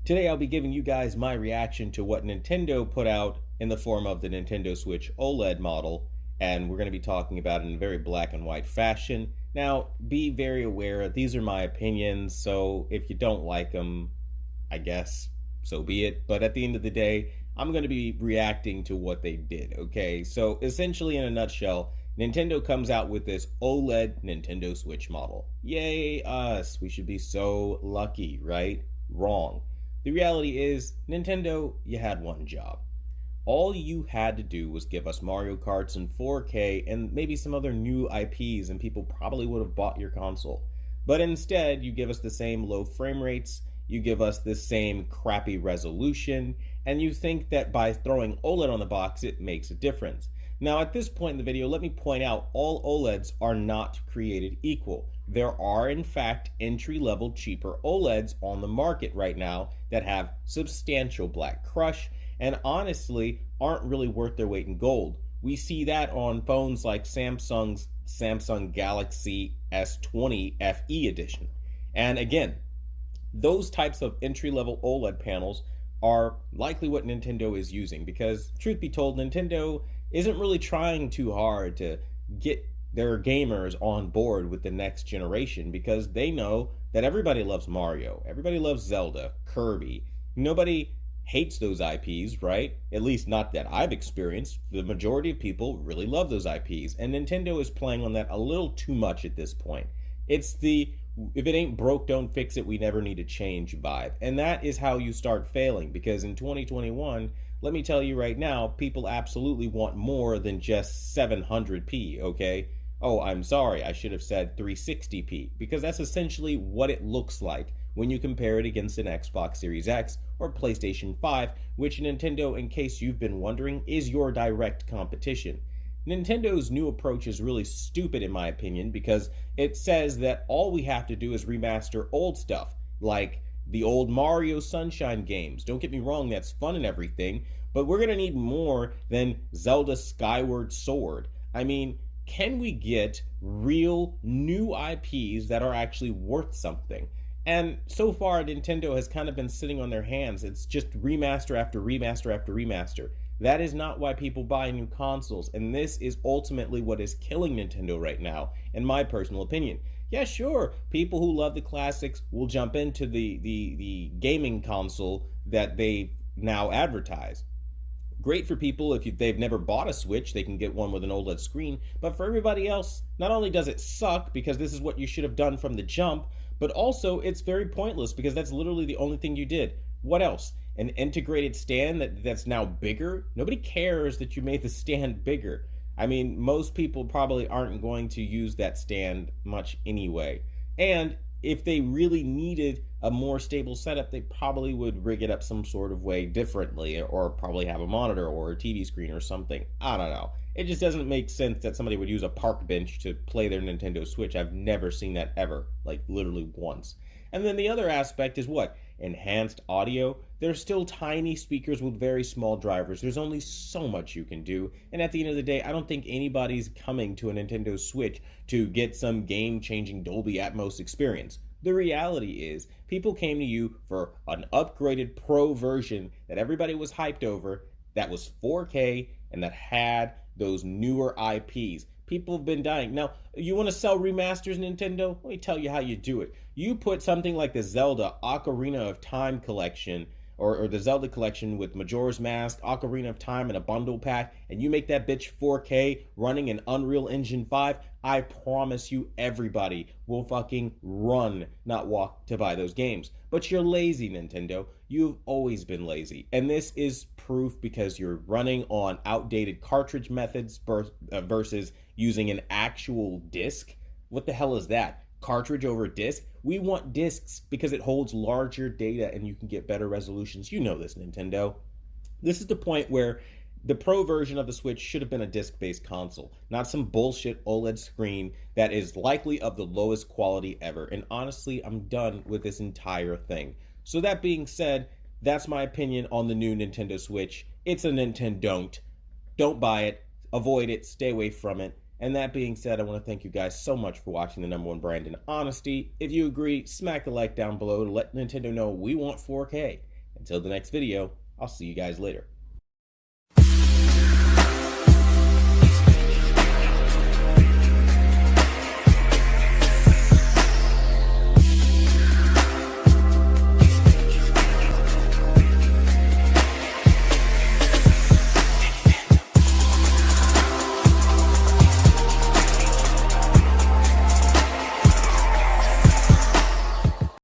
Today I'll be giving you guys my reaction to what Nintendo put out in the form of the Nintendo Switch OLED model, and we're going to be talking about it in a very black and white fashion. Now, be very aware, these are my opinions, so if you don't like them, I guess so be it. But at the end of the day, I'm going to be reacting to what they did, okay? So essentially, in a nutshell, Nintendo comes out with this OLED Nintendo Switch model. Yay, us. We should be so lucky, right? Wrong. The reality is, Nintendo, you had one job. All you had to do was give us Mario Karts in 4K and maybe some other new IPs, and people probably would have bought your console. But instead, you give us the same low frame rates, you give us the same crappy resolution, and you think that by throwing OLED on the box, it makes a difference. Now, at this point in the video, let me point out all OLEDs are not created equal. There are, in fact, entry-level cheaper OLEDs on the market right now that have substantial black crush and honestly aren't really worth their weight in gold. We see that on phones like Samsung's Samsung Galaxy S20 FE edition. And again, those types of entry-level OLED panels are likely what Nintendo is using because, truth be told, Nintendo isn't really trying too hard to get their gamers on board with the next generation because they know that everybody loves Mario, everybody loves Zelda, Kirby. Nobody hates those IPs, right? At least not that I've experienced. The majority of people really love those IPs, and Nintendo is playing on that a little too much at this point. It's the if it ain't broke, don't fix it, we never need to change vibe. And that is how you start failing because in 2021, let me tell you right now, people absolutely want more than just 700p, okay? Oh, I'm sorry, I should have said 360p because that's essentially what it looks like when you compare it against an Xbox Series X or PlayStation 5, which Nintendo, in case you've been wondering, is your direct competition. Nintendo's new approach is really stupid in my opinion because it says that all we have to do is remaster old stuff, like the old Mario Sunshine games. Don't get me wrong, that's fun and everything, but we're going to need more than Zelda Skyward Sword. I mean, can we get real new IPs that are actually worth something? And so far, Nintendo has kind of been sitting on their hands. It's just remaster after remaster after remaster. That is not why people buy new consoles, and this is ultimately what is killing Nintendo right now, in my personal opinion. Yeah, sure, people who love the classics will jump into the gaming console that they now advertise. Great for people if they've never bought a Switch, they can get one with an OLED screen, but for everybody else, not only does it suck because this is what you should have done from the jump, but also it's very pointless because that's literally the only thing you did. What else? An integrated stand that's now bigger? Nobody cares that you made the stand bigger. I mean, most people probably aren't going to use that stand much anyway. And if they really needed a more stable setup, they probably would rig it up some sort of way differently or probably have a monitor or a TV screen or something. I don't know. It just doesn't make sense that somebody would use a park bench to play their Nintendo Switch. I've never seen that ever, like literally once. And then the other aspect is what? Enhanced audio. There's still tiny speakers with very small drivers. There's only so much you can do. And at the end of the day, I don't think anybody's coming to a Nintendo Switch to get some game-changing Dolby Atmos experience. The reality is, people came to you for an upgraded Pro version that everybody was hyped over, that was 4K, and that had those newer IPs. People have been dying. Now, you want to sell remasters, Nintendo? Let me tell you how you do it. You put something like the Zelda Ocarina of Time collection, or the Zelda collection with Majora's Mask, Ocarina of Time, and a bundle pack, and you make that bitch 4K running in Unreal Engine 5, I promise you everybody will fucking run, not walk, to buy those games. But you're lazy, Nintendo. You've always been lazy. And this is proof because you're running on outdated cartridge methods versus using an actual disc. What the hell is that? Cartridge over disc? We want discs because it holds larger data and you can get better resolutions. You know this, Nintendo. This is the point where the Pro version of the Switch should have been a disc-based console, not some bullshit OLED screen that is likely of the lowest quality ever. And honestly, I'm done with this entire thing. So that being said, that's my opinion on the new Nintendo Switch. It's a Nintendo. Don't buy it. Avoid it. Stay away from it. And that being said, I want to thank you guys so much for watching the number one brand in honesty. If you agree, smack the like down below to let Nintendo know we want 4K. Until the next video, I'll see you guys later.